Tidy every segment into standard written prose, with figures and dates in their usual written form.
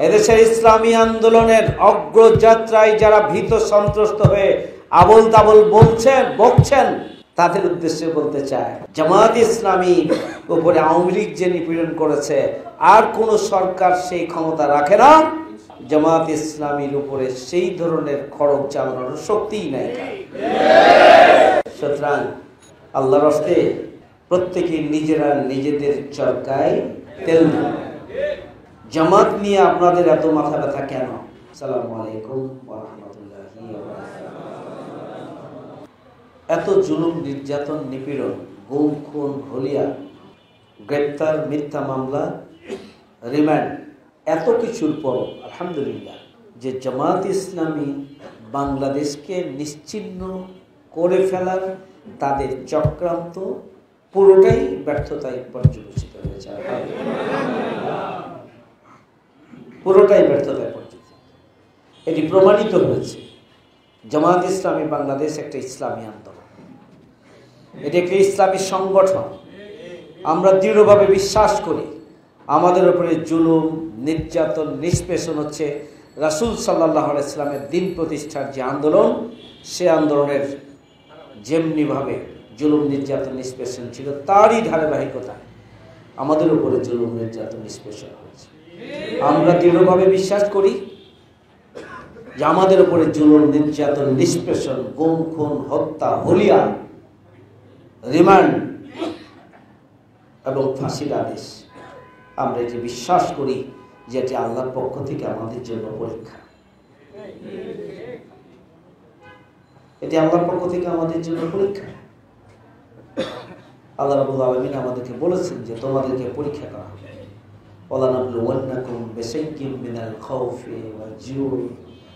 এদেশের ইসলামী আন্দোলনের অগ্রযাত্রায় যারা ভীত সন্ত্রস্ত হয়ে আবল তাবল বকছেন তাদের উদ্দেশ্যে বলতে চায়, জামাত ইসলামী উপরে আওয়ামী লীগ যে নিপীড়ন করেছে আর কোন সরকার সেই ক্ষমতা রাখে না। জামাত ইসলামীর উপরে সেই ধরনের খড়গ চালানোর শক্তিই নাই। সুতরাং আল্লাহর রাস্তে প্রত্যেকে নিজেরা নিজেদের চরকায় তেল দিন। জামাত নিয়ে আপনাদের এত মাথা ব্যথা কেন? আসসালামু আলাইকুম ওয়া রাহমাতুল্লাহি ওয়া বারাকাতুহু। এত জুলুম, নির্যাতন, নিপীড়ন, গুম, খুন, হলিয়া, গ্রেপ্তার, মিথ্যা মামলা, রিমান্ড, এত কিছুর পর আলহামদুলিল্লাহ যে জামাত ইসলামী বাংলাদেশকে নিশ্চিহ্ন করে ফেলার তাদের চক্রান্ত পুরোটাই ব্যর্থতায় পর্যবেসিত হয়েছে। পুরোটাই ব্যর্থতায় পর্যবেসিত। এটি প্রমাণিত হয়েছে। জামাত ইসলামী বাংলাদেশ একটা ইসলামী আন্দোলন, এটি একটি ইসলামী সংগঠন। আমরা দৃঢ়ভাবে বিশ্বাস করি আমাদের উপরে জুলুম, নির্যাতন, নিষ্পেষণ হচ্ছে রাসূল সাল্লাল্লাহু আলাইহি ওয়াসাল্লামের দিন প্রতিষ্ঠার যে আন্দোলন, সে আন্দোলনের যেমনিভাবে জুলুম, নির্যাতন, নিষ্পেষণ ছিল তারই ধারাবাহিকতায় আমাদের উপরে জুলুম, নির্যাতন, নিষ্পেষণ হয়েছে। আমরা দৃঢ়ভাবে বিশ্বাস করি যে আমাদের উপরে জুলুম, নির্যাতন, নিষ্পেষণ, গুম, খুন, হত্যা, হলিয়া, রিমান্ড এবং ফাঁসির আদেশ, আমরা এটি বিশ্বাস করি যে এটি আল্লাহর পক্ষ থেকে আমাদের জন্য পরীক্ষা। এটি আল্লাহর পক্ষ থেকে আমাদের জন্য পরীক্ষা। আল্লাহ রাব্বুল আলামিন আমাদেরকে বলেছেন যে তোমাদেরকে পরীক্ষা করা হবে। ওয়ালানাবলুওয়ান্নাকুম বিশাইইন মিনাল খাউফি ওয়াল জুই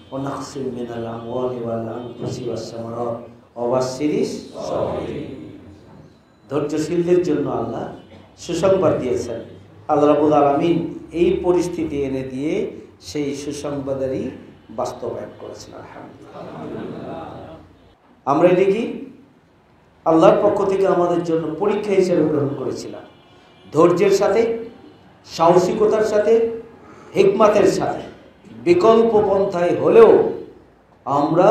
ওয়া নাকসিন মিনাল আমওয়ালি ওয়াল আনফুসি ওয়াস সামারাত ওয়া বাশশিরিস সাবিরিন। ধৈর্যশীলদের জন্য আল্লাহ সুসংবাদ দিয়েছেন। আল্লাহ রাব্বুল আলামিন এই পরিস্থিতি এনে দিয়ে সেই সুসংবাদেরই বাস্তবায়ন করেছেন। আলহামদুলিল্লাহ। আমরা এটি কি আল্লাহর পক্ষ থেকে আমাদের জন্য পরীক্ষা হিসেবে গ্রহণ করেছিলাম। ধৈর্যের সাথে, সাহসিকতার সাথে, হিকমতের সাথে, বিকল্প পন্থায় হলেও আমরা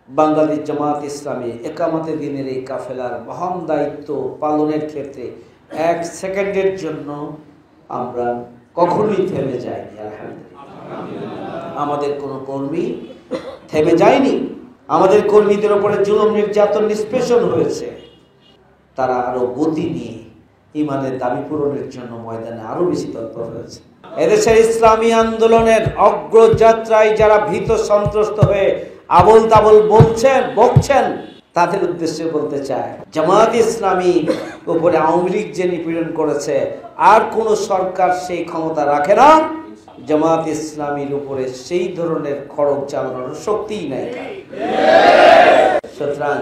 বাংলাদেশ জামাত ইসলামী একামতে দিনের এই কাফেলার মহান দায়িত্ব পালনের ক্ষেত্রে এক সেকেন্ডের জন্য আমরা কখনোই থেমে যাইনি। আলহামদুলিল্লাহ। আমাদের কোনো কর্মী থেমে যায়নি। আমাদের কর্মীদের উপরে জুলুম, নির্যাতন, নিষ্পেষণ হয়েছে। তারা আরো গতি নিয়ে ইমানের দাবি পূরণের জন্য ময়দানে আরো বেশি তৎপর হয়েছে। এদেশের ইসলামী আন্দোলনের অগ্রযাত্রায় যারা ভীত সন্ত্রস্ত হয়ে আবল তাবল বকছেন তাদের উদ্দেশ্যে বলতে চায়, জামাত ইসলামী উপরে আওয়ামী লীগ যে নিপীড়ন করেছে আর কোন সরকার সেই ক্ষমতা রাখে না। জামাত ইসলামীর উপরে সেই ধরনের খড়গ চালানোর শক্তিই নাই। সুতরাং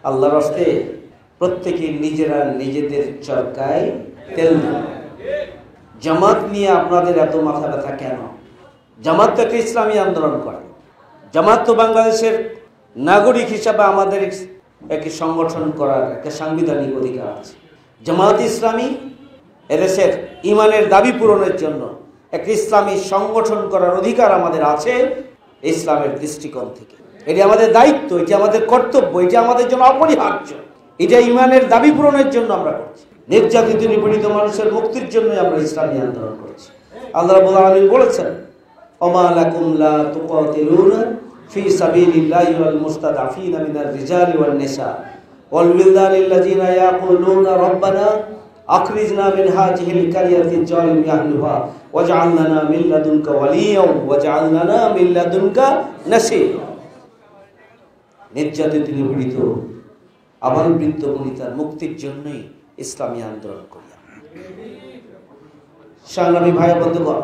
আল্লাহর রাস্তে প্রত্যেকে নিজেরা নিজেদের চরকায় তেল দিন। জামাত নিয়ে আপনাদের এত মাথা ব্যথা কেন? জামাত তো একটা ইসলামী আন্দোলন করে। জামাত তো বাংলাদেশের নাগরিক হিসাবে আমাদের একটি সংগঠন করার একটা সাংবিধানিক অধিকার আছে। জামাত ইসলামী এদেশের ইমানের দাবি পূরণের জন্য একটি ইসলামী সংগঠন করার অধিকার আমাদের আছে ইসলামের দৃষ্টিকোণ থেকে। এটি আমাদের দায়িত্ব, এটি আমাদের কর্তব্য, এটি আমাদের জন্য অপরিহার্য। এটা ইমানের দাবি পূরণের জন্য আমরা করছি। নির্যাতিত, নিপীড়িত মানুষের মুক্তির জন্য আমরা ইসলামী আন্দোলন করছি। আল্লাহ রাব্বুল আলামিন বলেছেন, ওমা লাকুম লা তুকাতিলুনা ফি সাবিলিল্লাহি ওয়াল মুস্তাদআফিনা মিনার রিজালি ওয়ান নিসা ওয়াল বিলদানিল্লাযিনা ইয়াকুলুনা রাব্বানা আখরিজনা মিন হাযিহিল কারিয়াতি যালিম আহলুহা ওয়াজআল লানা মিন লাদুনকা ওয়ালিয়্যান ওয়াজআল লানা মিন লাদুনকা নাসীরা। নির্যাতিত, নিপীড়িত, আবালবৃদ্ধ বনিতার মুক্তির জন্যই ইসলামী আন্দোলন করি। সংগ্রামী ভাই বন্ধুগণ,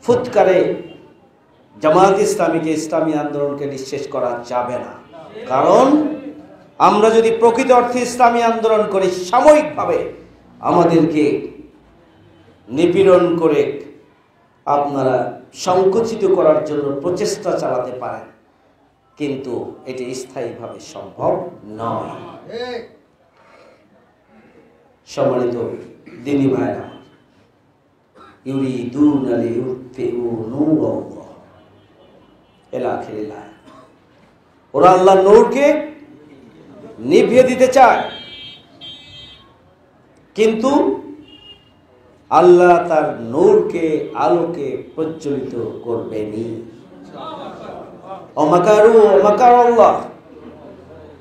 ফুৎকারে জামাত ইসলামীকে, ইসলামী আন্দোলনকে নিঃশেষ করা যাবে না। কারণ আমরা যদি প্রকৃত অর্থে ইসলামী আন্দোলন করি, সাময়িকভাবে আমাদেরকে নিপীড়ন করে আপনারা সংকুচিত করার জন্য প্রচেষ্টা চালাতে পারেন, কিন্তু এটি স্থায়ীভাবে সম্ভব নয়। সম্মানিত দিনী ভাইরা, ইউরিদুনা লিইউতফিউ নূরাল্লাহ ইলা আখিরিল আয়াত। ওরা আল্লাহর নূরকে নিভিয়ে দিতে চায়, কিন্তু আল্লাহ তার নূরকে আলোকে প্রজ্বলিত করবেনি। ওমাকারু ওমাকারাল্লাহ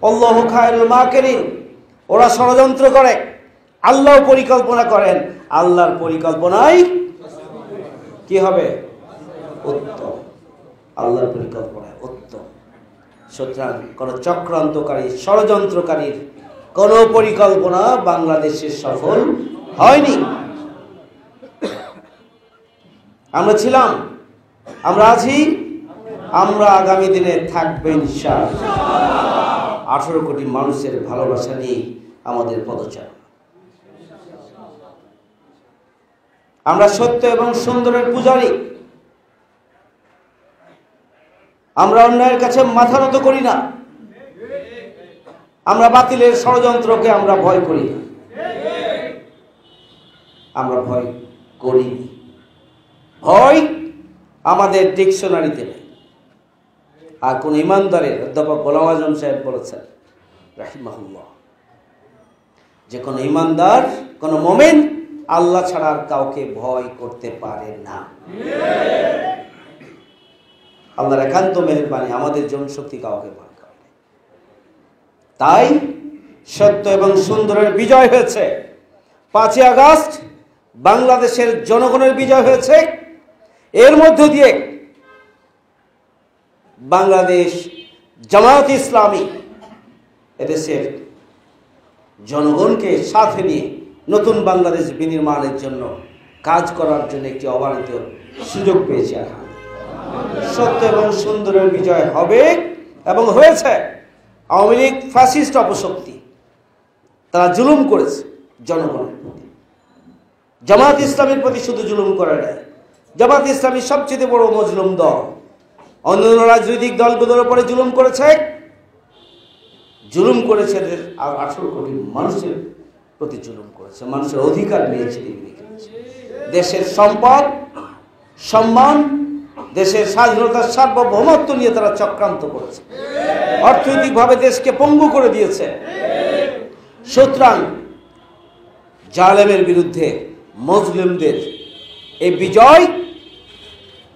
আল্লাহু খায়রুল মাকিরিন। ওরা ষড়যন্ত্র করে, আল্লাহ পরিকল্পনা করেন, আল্লাহর পরিকল্পনায় কি হবে? উত্তম। আল্লাহর পরিকল্পনায় উত্তম। সুতরাং কোন চক্রান্তকারী ষড়যন্ত্রকারীর কোন পরিকল্পনা বাংলাদেশে সফল হয়নি। আমরা ছিলাম, আমরা আছি, আমরা আগামী দিনে থাকবে ইনশাআল্লাহ। 18 কোটি মানুষের ভালোবাসা নিয়ে আমাদের পদচারণা। আমরা সত্য এবং সুন্দরের পূজারী। আমরা অন্যায়ের কাছে মাথা নত করি না। আমরা বাতিলের ষড়যন্ত্রকে আমরা ভয় করি না, আমরা ভয় করি। ভয় আমাদের ডিকশনারিতে নেই। আর কোন ইমানদারের, অধ্যাপক গোলাম আজম সাহেব বলেছেন রাহিমাহুল্লাহ, যে কোন ইমানদার, কোন মুমিন আল্লাহ ছাড়া আর কাউকে ভয় করতে পারে না। আল্লাহর একান্ত মেহেরবানি, আমাদের জনশক্তি কাউকে ভয় করে না। তাই সত্য এবং সুন্দরের বিজয় হয়েছে। 5ই আগস্ট বাংলাদেশের জনগণের বিজয় হয়েছে। এর মধ্য দিয়ে বাংলাদেশ জামায়াত ইসলামী এদেশের জনগণকে সাথে নিয়ে নতুন বাংলাদেশ বিনির্মাণের জন্য কাজ করার জন্য একটি অবারিত সুযোগ পেয়েছে। সত্য এবং সুন্দরের বিজয় হবে এবং হয়েছে। আওয়ামী লীগ ফ্যাসিস্ট অপশক্তি, তারা জুলুম করেছে জনগণের প্রতি। জামায়াত ইসলামের প্রতি শুধু জুলুম করে নাই, জামায়াত ইসলামী সবচেয়ে বড় মজলুম দল। অন্যান্য রাজনৈতিক দলগুলোর উপরে জুলুম করেছে, জুলুম করেছে 18 কোটি মানুষের প্রতি জুলুম করেছে। মানুষের অধিকার নিয়েছে, দেশের সম্পদ, সম্মান, দেশের স্বাধীনতার সার্বভৌমত্ব নিয়ে তারা চক্রান্ত করেছে। অর্থনৈতিকভাবে দেশকে পঙ্গু করে দিয়েছে। সুতরাং জালেমের বিরুদ্ধে মুসলিমদের এই বিজয়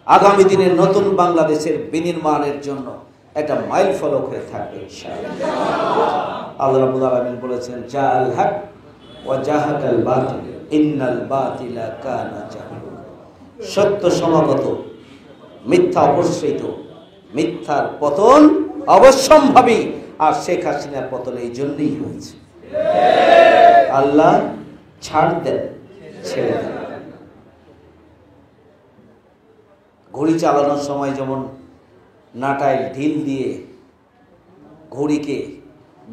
আগামী দিনের নতুন বাংলাদেশের বিনির্মাণের জন্য একটা মাইল ফলক হয়ে থাকবে ইনশাআল্লাহ। আল্লাহ রাব্বুল আলামিন বলেছেন, জাআল হক ওয়া জাহাকাল বাতিল ইন্নাল বাতিলা কানা জাহুকা। সত্য সমাগত, মিথ্যা অবশ্যইত, মিথ্যার পতন অবশ্যম্ভাবী। আর শেখ হাসিনার পতন এই জন্যই হয়েছে। আল্লাহ ছাড় দেন, ছেড়ে দেন। ঘড়ি চালানোর সময় যেমন নাটায় ঢিল দিয়ে ঘড়িকে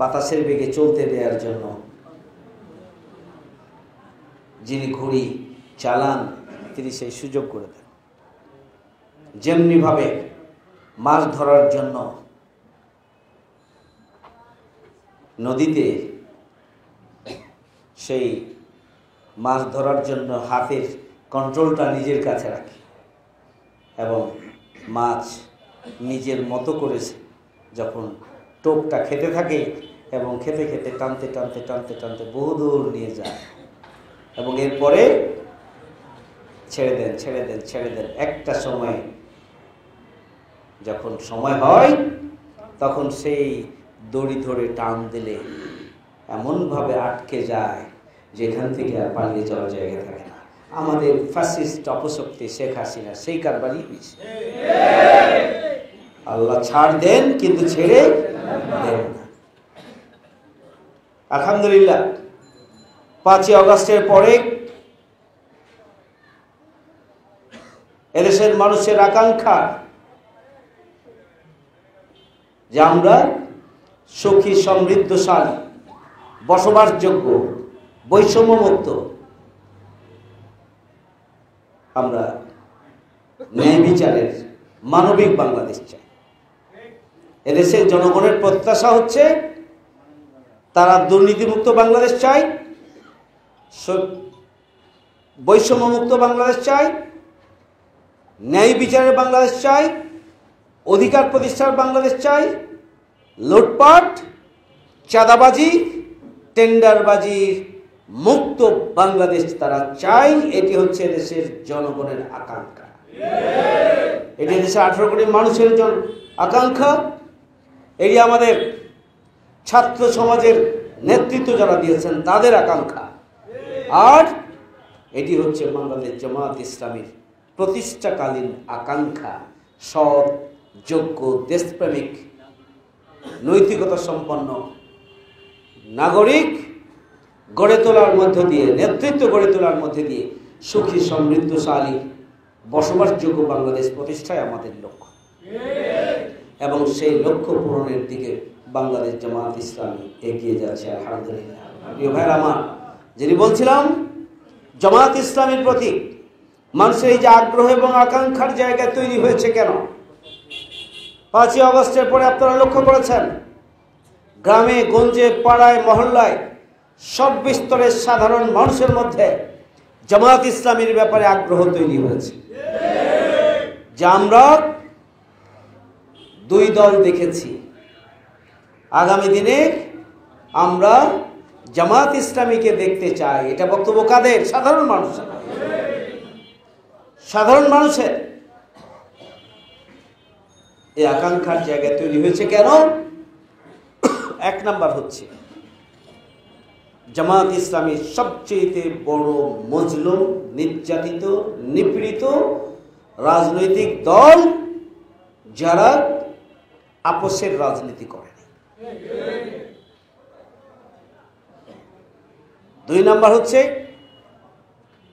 বাতাসের বেগে চলতে দেওয়ার জন্য যিনি ঘড়ি চালান তিনি সেই সুযোগ করে দেন, যেমনিভাবে মাছ ধরার জন্য নদীতে সেই মাছ ধরার জন্য হাতের কন্ট্রোলটা নিজের কাছে রাখে এবং মাছ নিজের মতো করেছে যখন টোপটা খেতে থাকে এবং খেতে খেতে টানতে টানতে টানতে টানতে বহুদূর নিয়ে যায় এবং এরপরে ছেড়ে দেন, ছেড়ে দেন, ছেড়ে দেন। একটা সময় যখন সময় হয় তখন সেই দড়ি ধরে টান দিলে এমনভাবে আটকে যায় যেখান থেকে আর পালিয়ে যাওয়ার জায়গা থাকে না। আমাদের ফ্যাসিস্ট অপশক্তি শেখ হাসিনা সেই কারবারই হয়েছে। আল্লাহ ছাড় দেন কিন্তু ছেড়ে দেন না। আলহামদুলিল্লাহ 5ই আগস্টের পরে এদেশের মানুষের আকাঙ্ক্ষা যে আমরা সুখী, সমৃদ্ধশালী, বসবাসযোগ্য, বৈষম্যমুক্ত, আমরা ন্যায় বিচারের মানবিক বাংলাদেশ চাই। এদেশের জনগণের প্রত্যাশা হচ্ছে তারা দুর্নীতিমুক্ত বাংলাদেশ চায়, বৈষম্যমুক্ত বাংলাদেশ চাই, ন্যায় বিচারের বাংলাদেশ চাই, অধিকার প্রতিষ্ঠার বাংলাদেশ চাই, লুটপাট, চাঁদাবাজি, টেন্ডারবাজির মুক্ত বাংলাদেশ তারা চাই। এটি হচ্ছে দেশের জনগণের আকাঙ্ক্ষা, এটি দেশের 18 কোটি মানুষের আকাঙ্ক্ষা, এটি আমাদের ছাত্র সমাজের নেতৃত্ব যারা দিয়েছেন তাদের আকাঙ্ক্ষা, আর এটি হচ্ছে বাংলাদেশ জামাত ইসলামীর প্রতিষ্ঠাকালীন আকাঙ্ক্ষা। সৎ, যোগ্য, দেশপ্রেমিক, নৈতিকতা সম্পন্ন নাগরিক গড়ে তোলার মধ্য দিয়ে, নেতৃত্ব গড়ে তোলার মধ্যে দিয়ে সুখী, সমৃদ্ধশালী, বসবাসযোগ্য বাংলাদেশ প্রতিষ্ঠাই আমাদের লক্ষ্য, এবং সেই লক্ষ্য পূরণের দিকে বাংলাদেশ জামাত ইসলামী এগিয়ে যাচ্ছে আলহামদুলিল্লাহ। প্রিয় ভাইয়ের আমার, যিনি বলছিলাম জামাত ইসলামীর প্রতি মানুষের এই যে আগ্রহ এবং আকাঙ্ক্ষার জায়গা তৈরি হয়েছে কেন? 5ই আগস্টের পরে আপনারা লক্ষ্য করেছেন গ্রামে গঞ্জে, পাড়ায়, মহল্লায় সব স্তরের সাধারণ মানুষের মধ্যে জামাত ইসলামীর ব্যাপারে আগ্রহ তৈরি হয়েছে। যে আমরা 2 দল দেখেছি, আগামী দিনে আমরা জামাত ইসলামীকে দেখতে চাই। এটা বক্তব্য কাদের? সাধারণ মানুষের। সাধারণ মানুষের এই আকাঙ্ক্ষার জায়গা তৈরি হয়েছে কেন? 1 নাম্বার হচ্ছে জামাত ইসলামী সবচেয়ে বড় মজলুম, নির্যাতিত, নিপীড়িত রাজনৈতিক দল যারা আপোষের রাজনীতি করে। 2 নাম্বার হচ্ছে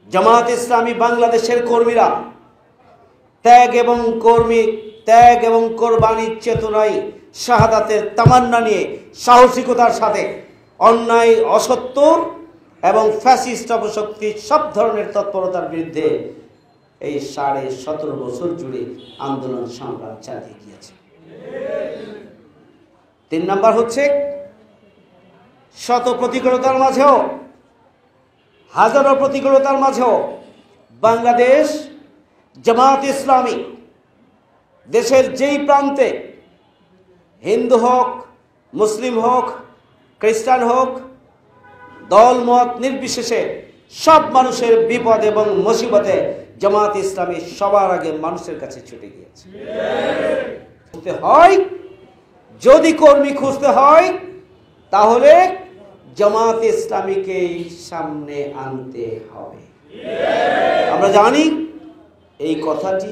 জামাত ইসলামী বাংলাদেশের কর্মীরা ত্যাগ এবং কোরবানির চেতনায়, শাহাদাতের তামান্না নিয়ে, সাহসিকতার সাথে অন্যায়, অসত্য এবং ফ্যাসিস্ট অপশক্তির সব ধরনের তৎপরতার বিরুদ্ধে এই 17.5 বছর জুড়ে আন্দোলন সংগ্রাম চালিয়ে গিয়েছে। 3 নাম্বার হচ্ছে শত প্রতিকূলতার মাঝেও, হাজারো প্রতিকূলতার মাঝেও বাংলাদেশ জামাত ইসলামী দেশের যেই প্রান্তে, হিন্দু হোক, মুসলিম হোক, খ্রিস্টান হোক, দল মত নির্বিশেষে সব মানুষের বিপদ এবং মুসিবতে জামাত ইসলামী সবার আগে মানুষের কাছে ছুটে গিয়েছে। যদি কর্মী খুঁজতে হয় তাহলে জামাত ইসলামীকে সামনে আনতে হবে। আমরা জানি এই কথাটি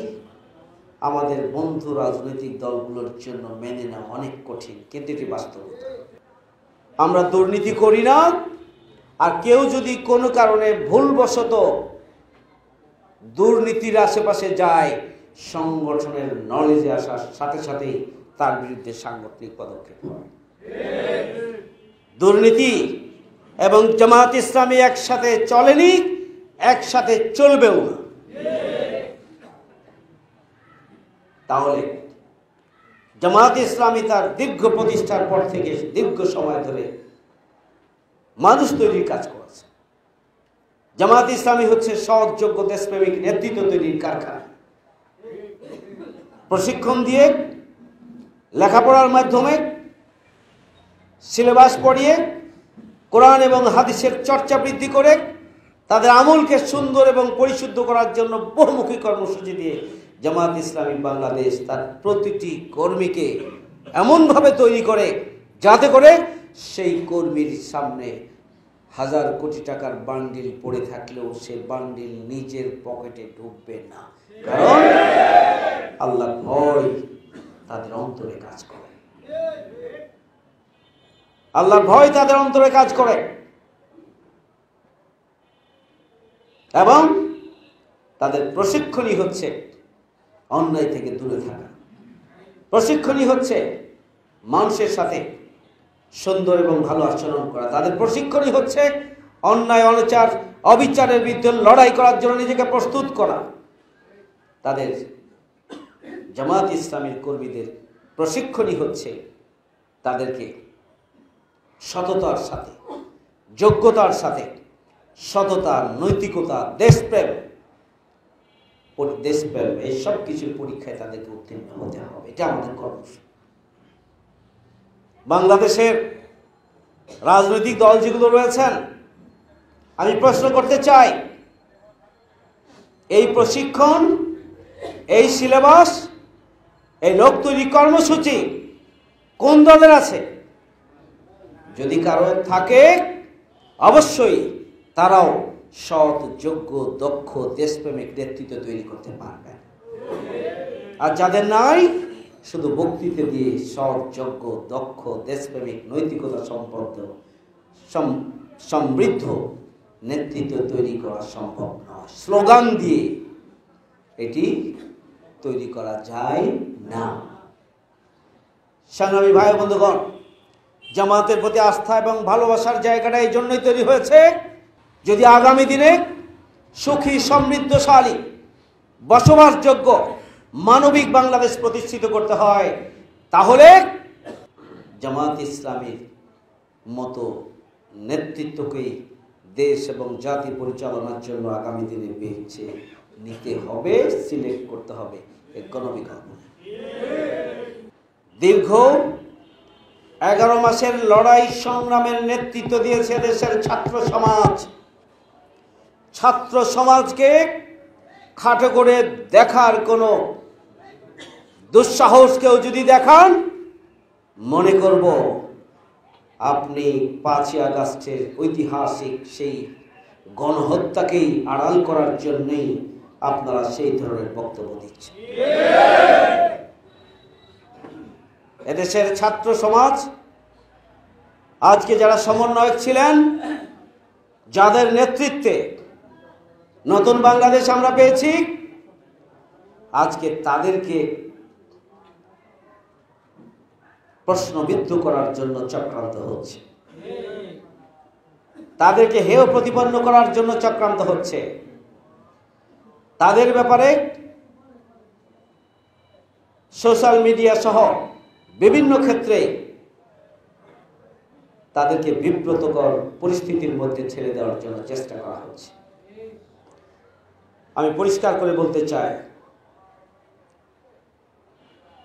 আমাদের বন্ধু রাজনৈতিক দলগুলোর জন্য মেনে নেওয়া অনেক কঠিন, কিন্তু এটি বাস্তবতা। আমরা দুর্নীতি করি না, আর কেউ যদি কোনো কারণে ভুলবশত দুর্নীতির আশেপাশে যায়, সংগঠনের নলেজে আসার সাথে সাথেই তার বিরুদ্ধে সাংগঠনিক পদক্ষেপ হয়। দুর্নীতি এবং জামাত ইসলামী একসাথে চলেনি, একসাথে চলবেও না। তাহলে জামাত ইসলামী তার দীর্ঘ প্রতিষ্ঠার পর থেকে দীর্ঘ সময় ধরে মানুষ তৈরির কাজ করেছে। জামাত ইসলামী হচ্ছে সৎ, যোগ্য, দেশপ্রেমিক নেতৃত্ব তৈরির কারখানা। প্রশিক্ষণ দিয়ে, লেখাপড়ার মাধ্যমে, সিলেবাস পড়িয়ে, কোরআন এবং হাদিসের চর্চা বৃদ্ধি করে তাদের আমলকে সুন্দর এবং পরিশুদ্ধ করার জন্য বহুমুখী কর্মসূচি দিয়ে জামাত ইসলামী বাংলাদেশ তার প্রতিটি কর্মীকে এমনভাবে তৈরি করে যাতে করে সেই কর্মীর সামনে 1000 কোটি টাকার বান্ডিল পড়ে থাকলেও সে বান্ডিল নিজের পকেটে ঢুকবে না, কারণ আল্লাহ ভয় তাদের অন্তরে কাজ করে। আল্লাহর ভয় তাদের অন্তরে কাজ করে এবং তাদের প্রশিক্ষণই হচ্ছে অন্যায় থেকে দূরে থাকা, প্রশিক্ষণই হচ্ছে মানুষের সাথে সুন্দর এবং ভালো আচরণ করা, তাদের প্রশিক্ষণই হচ্ছে অন্যায়, অনাচার, অবিচারের বিরুদ্ধে লড়াই করার জন্য নিজেকে প্রস্তুত করা। তাদের জামাত ইসলামীর কর্মীদের প্রশিক্ষণই হচ্ছে তাদেরকে সততার সাথে, যোগ্যতার সাথে, সততা, নৈতিকতা, দেশপ্রেম এই সব কিছুর পরীক্ষায় তাদেরকে উত্তীর্ণ হতে হবে। এটা আমাদের কর্মসূচি। বাংলাদেশের রাজনৈতিক দল যেগুলো রয়েছেন, আমি প্রশ্ন করতে চাই, এই প্রশিক্ষণ, এই সিলেবাস, এই লোক তৈরি কর্মসূচি কোন দলের আছে? যদি কারো থাকে, অবশ্যই তারাও সৎ, যোগ্য, দক্ষ, দেশপ্রেমিক নেতৃত্ব তৈরি করতে পারবে। আর যাদের নাই, শুধু বক্তৃতা দিয়ে সৎ, যোগ্য, দক্ষ, দেশপ্রেমিক, নৈতিকতা সম্পন্ন, সমৃদ্ধ নেতৃত্ব তৈরি করা সম্ভব নয়। স্লোগান দিয়ে এটি তৈরি করা যায় না। সংগ্রামী ভাই বন্ধুগণ, জামাতের প্রতি আস্থা এবং ভালোবাসার জায়গাটা এই জন্যই তৈরি হয়েছে, যদি আগামী দিনে সুখী, সমৃদ্ধশালী, বসবাসযোগ্য, মানবিক বাংলাদেশ প্রতিষ্ঠিত করতে হয়, তাহলে জামাত ইসলামীর মতো নেতৃত্বকেই দেশ এবং জাতি পরিচালনার জন্য আগামী দিনে বেছে নিতে হবে, সিলেক্ট করতে হবে। এর কোনো বিকল্প নেই। দীর্ঘ 11 মাসের লড়াই সংগ্রামের নেতৃত্ব দিয়েছে দেশের ছাত্র সমাজ। ছাত্র সমাজকে খাটো করে দেখার কোনো দুঃসাহস কেউ যদি দেখান, মনে করব আপনি 5ই আগস্টের ঐতিহাসিক সেই গণহত্যাকেই আড়াল করার জন্যই আপনারা সেই ধরনের বক্তব্য দিচ্ছেন। এদেশের ছাত্র সমাজ আজকে যারা সমন্বয়ক ছিলেন, যাদের নেতৃত্বে নতুন বাংলাদেশ আমরা পেয়েছি, আজকে তাদেরকে প্রশ্নবিদ্ধ করার জন্য চক্রান্ত হচ্ছে, তাদেরকে হেয় প্রতিপন্ন করার জন্য চক্রান্ত হচ্ছে। তাদের ব্যাপারে সোশ্যাল মিডিয়া সহ বিভিন্ন ক্ষেত্রে তাদেরকে বিব্রতকর পরিস্থিতির মধ্যে ছেড়ে দেওয়ার জন্য চেষ্টা করা হচ্ছে। আমি পরিষ্কার করে বলতে চাই,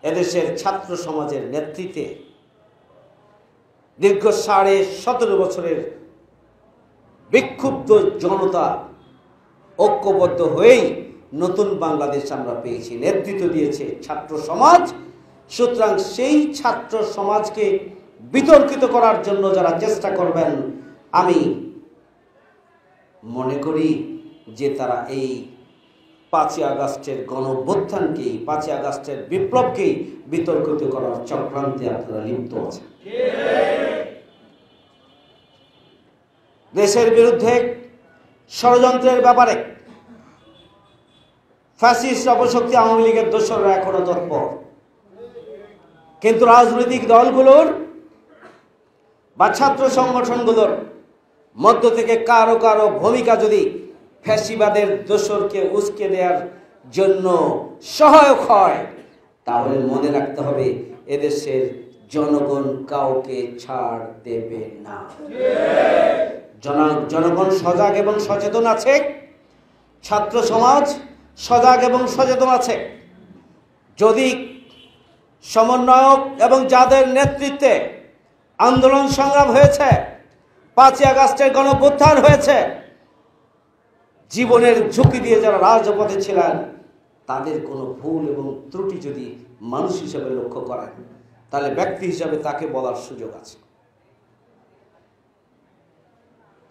এদেশের ছাত্র সমাজের নেতৃত্বে দীর্ঘ 17.5 বছরের বিক্ষুব্ধ জনতা ঐক্যবদ্ধ হয়েই নতুন বাংলাদেশ আমরা পেয়েছি। নেতৃত্ব দিয়েছে ছাত্র সমাজ। সুতরাং সেই ছাত্র সমাজকে বিতর্কিত করার জন্য যারা চেষ্টা করবেন, আমি মনে করি যে তারা এই 5ই আগস্টের গণঅভ্যুত্থানকেই, 5ই আগস্টের বিপ্লবকেই বিতর্কিত করার চক্রান্তে আপনারা লিপ্ত আছেন। দেশের বিরুদ্ধে ষড়যন্ত্রের ব্যাপারে ফ্যাসিস্ট অপশক্তি আওয়ামী লীগের দোসররা এখনো তৎপর। কিন্তু রাজনৈতিক দলগুলোর বা ছাত্র সংগঠনগুলোর মধ্য থেকে কারো কারো ভূমিকা যদি ফ্যাসিবাদের দোসরকে উস্কে দেওয়ার জন্য সহায়ক হয়, তাহলে মনে রাখতে হবে এদেশের জনগণ কাউকে ছাড় দেবে না। জনগণ সজাগ এবং সচেতন আছে, ছাত্র সমাজ সজাগ এবং সচেতন আছে। যদি সমন্বয়ক এবং যাদের নেতৃত্বে আন্দোলন সংগ্রাম হয়েছে, 5ই আগস্টের গণঅভ্যুত্থান হয়েছে, জীবনের ঝুঁকি দিয়ে যারা রাজপথে ছিলেন, তাদের কোনো ভুল এবং ত্রুটি যদি মানুষ হিসেবে লক্ষ্য করেন, তাহলে ব্যক্তি হিসাবে তাকে বলার সুযোগ আছে।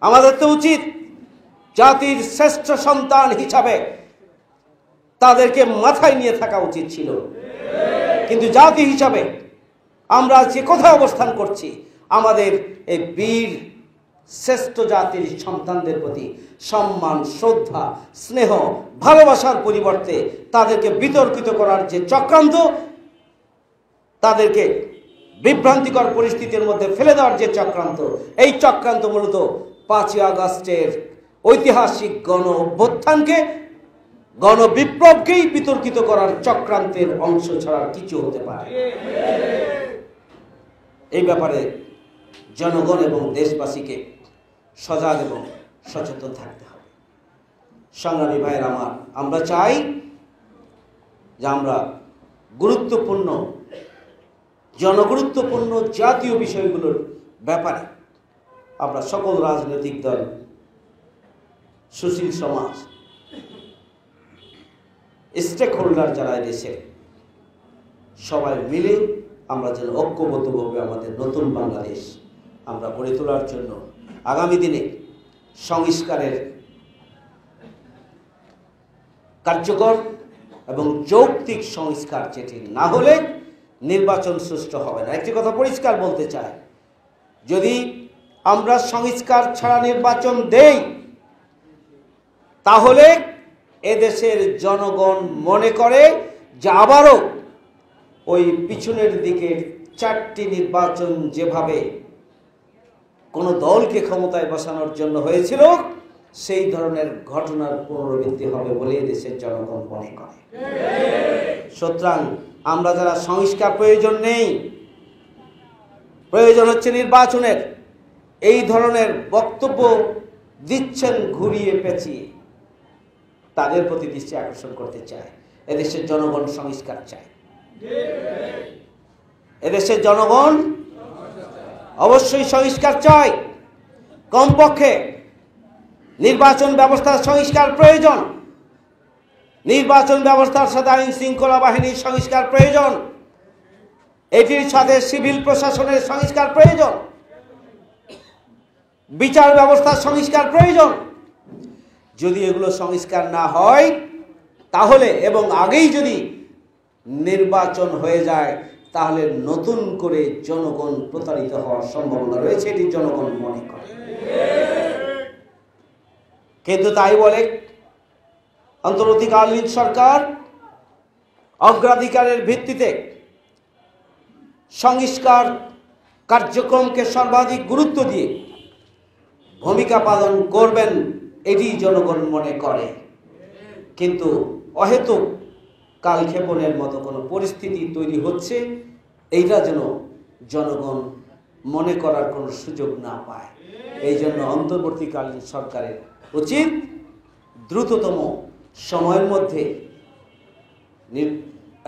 আমাদের তো উচিত জাতির শ্রেষ্ঠ সন্তান হিসাবে তাদেরকে মাথায় নিয়ে থাকা উচিত ছিল। কিন্তু জাতি হিসাবে আমরা আজকে কোথায় অবস্থান করছি? আমাদের এই বীর শ্রেষ্ঠ জাতির সন্তানদের প্রতি সম্মান, শ্রদ্ধা, স্নেহ, ভালোবাসার পরিবর্তে তাদেরকে বিতর্কিত করার যে চক্রান্ত, তাদেরকে বিভ্রান্তিকর পরিস্থিতির মধ্যে ফেলে দেওয়ার যে চক্রান্ত, এই চক্রান্ত মূলত 5ই আগস্টের ঐতিহাসিক গণ অভ্যুত্থানকে, গণবিপ্লবকেই বিতর্কিত করার চক্রান্তের অংশ ছাড়া কিছু হতে পারে। এই ব্যাপারে জনগণ এবং দেশবাসীকে সজাগ এবং সচেতন থাকতে হবে। সংগ্রামী ভাইয়ের আমার, আমরা চাই যে আমরা গুরুত্বপূর্ণ জনগুরুত্বপূর্ণ জাতীয় বিষয়গুলোর ব্যাপারে আমরা সকল রাজনৈতিক দল, সুশীল সমাজ, স্টেক হোল্ডার যারা দেশে সবাই মিলে আমরা যেন ঐক্যবদ্ধভাবে আমাদের নতুন বাংলাদেশ আমরা গড়ে তোলার জন্য আগামী দিনে সংস্কারের কার্যকর এবং যৌক্তিক সংস্কার, যেটি না হলে নির্বাচন সুষ্ঠু হবে না। একটি কথা পরিষ্কার বলতে চাই, যদি আমরা সংস্কার ছাড়া নির্বাচন দেই তাহলে এদেশের জনগণ মনে করে যে আবারও ওই পিছনের দিকের 4টি নির্বাচন যেভাবে কোনো দলকে ক্ষমতায় বসানোর জন্য হয়েছিল, সেই ধরনের ঘটনার পুনরাবৃত্তি হবে বলে দেশের জনগণ মনে করে। সুতরাং আমরা যারা সংস্কার প্রয়োজন নেই, প্রয়োজন হচ্ছে নির্বাচনের, এই ধরনের বক্তব্য দিচ্ছেন ঘুরিয়ে পেঁচিয়ে, তাদের প্রতি দৃষ্টি আকর্ষণ করতে চায়। এদেশের জনগণ সংস্কার চায়, এদেশের জনগণ অবশ্যই সংস্কার চায়। কমপক্ষে নির্বাচন ব্যবস্থার সংস্কার প্রয়োজন, নির্বাচন ব্যবস্থার সাথে আইন শৃঙ্খলা বাহিনীর সংস্কার প্রয়োজন, এটির সাথে সিভিল প্রশাসনের সংস্কার প্রয়োজন, বিচার ব্যবস্থার সংস্কার প্রয়োজন। যদি এগুলো সংস্কার না হয় তাহলে, এবং আগেই যদি নির্বাচন হয়ে যায়, তাহলে নতুন করে জনগণ প্রতারিত হওয়ার সম্ভাবনা রয়েছে, এটি জনগণ মনে করে। কিন্তু তাই বলে অন্তর্বর্তীকালীন সরকার অগ্রাধিকারের ভিত্তিতে সংস্কার কার্যক্রমকে সর্বাধিক গুরুত্ব দিয়ে ভূমিকা পালন করবেন, এটি জনগণ মনে করে। কিন্তু অহেতুক কালক্ষেপণের মতো কোনো পরিস্থিতি তৈরি হচ্ছে, এইটা যেন জনগণ মনে করার কোনো সুযোগ না পায়। এই জন্য অন্তর্বর্তীকালীন সরকারের উচিত দ্রুততম সময়ের মধ্যে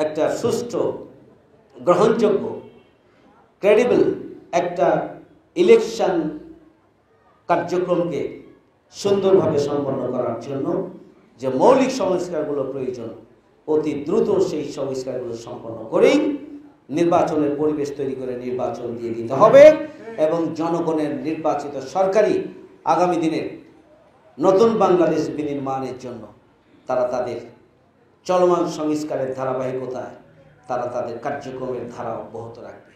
একটা সুষ্ঠু, গ্রহণযোগ্য, ক্রেডিবল একটা ইলেকশন কার্যক্রমকে সুন্দরভাবে সম্পন্ন করার জন্য যে মৌলিক সংস্কারগুলো প্রয়োজন, অতি দ্রুত সেই সংস্কারগুলো সম্পন্ন করেই নির্বাচনের পরিবেশ তৈরি করে নির্বাচন দিয়ে দিতে হবে এবং জনগণের নির্বাচিত সরকারই আগামী দিনে নতুন বাংলাদেশ বিনির্মাণের জন্য তারা তাদের চলমান সংস্কারের ধারাবাহিকতায় তারা তাদের কার্যক্রমের ধারা অব্যাহত রাখবে।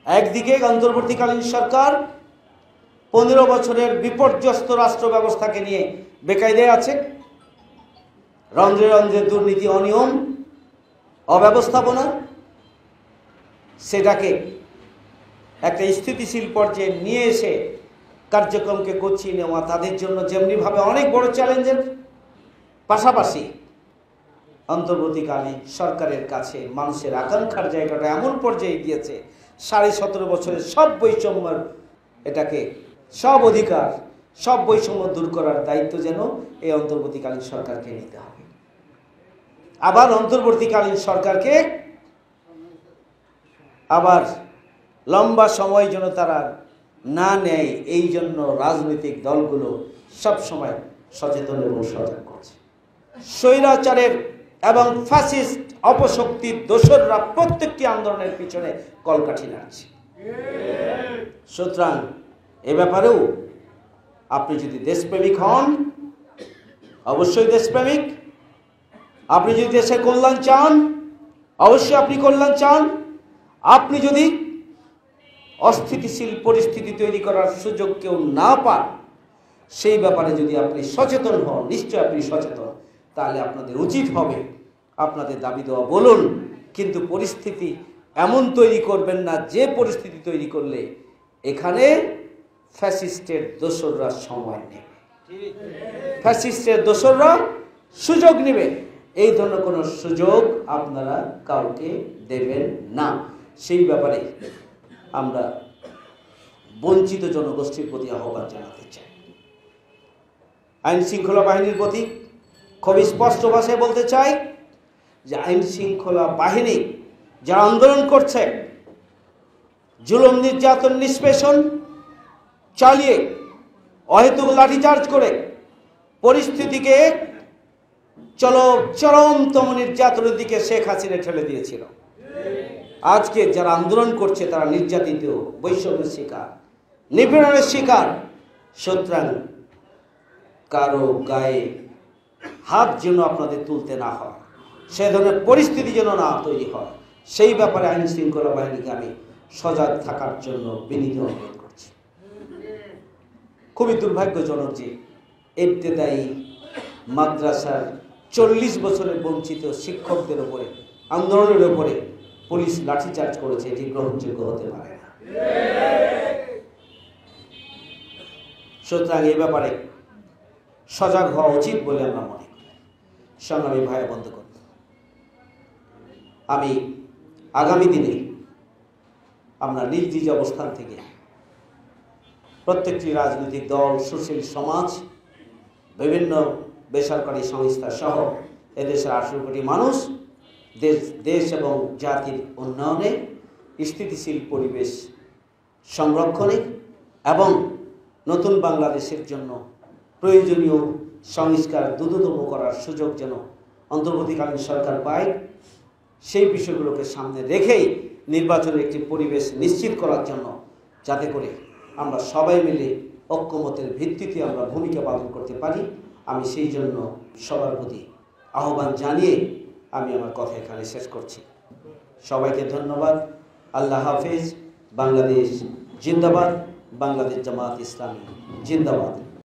একদিকে অন্তর্বর্তীকালীন সরকার 15 বছরের বিপর্যস্ত রাষ্ট্র ব্যবস্থাকে নিয়ে বেকায়দায় আছে, রন্ধ্রে রন্ধ্রে দুর্নীতি, অনিয়ম, অব্যবস্থাপনা, সেটাকে একটা স্থিতিশীল পর্যায়ে নিয়ে এসে কার্যক্রমকে গুছিয়ে নেওয়া তাদের জন্য যেমনিভাবে অনেক বড় চ্যালেঞ্জের, পাশাপাশি অন্তর্বর্তীকালীন সরকারের কাছে মানুষের আকাঙ্ক্ষার জায়গাটা এমন পর্যায়ে গিয়েছে, 17.5 বছরের সব বৈষম্যের, এটাকে সব অধিকার, সব বৈষম্য দূর করার দায়িত্ব যেন এই অন্তর্বর্তীকালীন সরকারকে নিতে হবে। আবার অন্তর্বর্তীকালীন সরকারকে আবার লম্বা সময় যেন তারা না নেয়, এই জন্য রাজনৈতিক দলগুলো সব সময় সচেতন এবং সজাগ করছে। স্বৈরাচারের এবং ফ্যাসিস্ট অপশক্তির দোসররা প্রত্যেকটি আন্দোলনের পিছনে কলকাঠি নাড়ছে। সুতরাং এ ব্যাপারেও আপনি যদি দেশপ্রেমিক হন, অবশ্যই দেশপ্রেমিক, আপনি যদি দেশের কল্যাণ চান, অবশ্যই আপনি কল্যাণ চান, আপনি যদি অস্থিতিশীল পরিস্থিতি তৈরি করার সুযোগ কেউ না পান, সেই ব্যাপারে যদি আপনি সচেতন হন, নিশ্চয় আপনি সচেতন, তাহলে আপনাদের উচিত হবে আপনাদের দাবি দেওয়া বলুন, কিন্তু পরিস্থিতি এমন তৈরি করবেন না যে পরিস্থিতি তৈরি করলে এখানে ফ্যাসিস্টের দোসররা সময় নেবে, ফ্যাসিস্টের দোসররা সুযোগ নেবে। এই ধরনের কোনো সুযোগ আপনারা কাউকে দেবেন না। সেই ব্যাপারে আমরা বঞ্চিত জনগোষ্ঠীর প্রতি আহ্বান জানাতে চাই। আইন শৃঙ্খলা বাহিনীর প্রতি খুব স্পষ্ট ভাষায় বলতে চাই যে আইন শৃঙ্খলা বাহিনী যারা আন্দোলন করছে, জুলুম নির্যাতন নিষ্পেষণ চালিয়ে অহেতুক লাঠিচার্জ করে পরিস্থিতিকে চরমতম নির্যাতনের দিকে শেখ হাসিনা ঠেলে দিয়েছিল। আজকে যারা আন্দোলন করছে তারা নির্যাতিত, বৈষম্যের শিকার, নিপীড়নের শিকার। সুতরাং কারো গায়ে হাত যেন আপনাদের তুলতে না হয়, সে ধরনের পরিস্থিতি যেন না তৈরি হয়, সেই ব্যাপারে আইন শৃঙ্খলা বাহিনীকে আমি সজাগ থাকার জন্য বিনীত অনুরোধ করছি। খুবই দুর্ভাগ্যজনক যে ইবতেদায়ী মাদ্রাসার 40 বছরের বঞ্চিত শিক্ষকদের উপরে, আন্দোলনের উপরে পুলিশ লাঠিচার্জ করেছে। এটি গ্রহণযোগ্য হতে পারে না। সুতরাং এই ব্যাপারে সজাগ হওয়া উচিত বলে আমরা মনে করি। সংগ্রামী ভাই বন্ধুগণ, আমি আগামী দিনে আমরা নিজ নিজ অবস্থান থেকে প্রত্যেকটি রাজনৈতিক দল, সুশীল সমাজ, বিভিন্ন বেসরকারি সংস্থা সহ এদেশের 18 কোটি মানুষ দেশ এবং জাতির উন্নয়নে, স্থিতিশীল পরিবেশ সংরক্ষণে এবং নতুন বাংলাদেশের জন্য প্রয়োজনীয় সংস্কার দ্রুততম করার সুযোগ যেন অন্তর্বর্তীকালীন সরকার পায়, সেই বিষয়গুলোকে সামনে রেখেই নির্বাচনের একটি পরিবেশ নিশ্চিত করার জন্য, যাতে করে আমরা সবাই মিলে ঐক্যমতের ভিত্তিতে আমরা ভূমিকা পালন করতে পারি, আমি সেই জন্য সবার প্রতি আহ্বান জানিয়ে আমি আমার কথা এখানে শেষ করছি। সবাইকে ধন্যবাদ। আল্লাহ হাফেজ। বাংলাদেশ জিন্দাবাদ। বাংলাদেশ জামাত ইসলামী জিন্দাবাদ।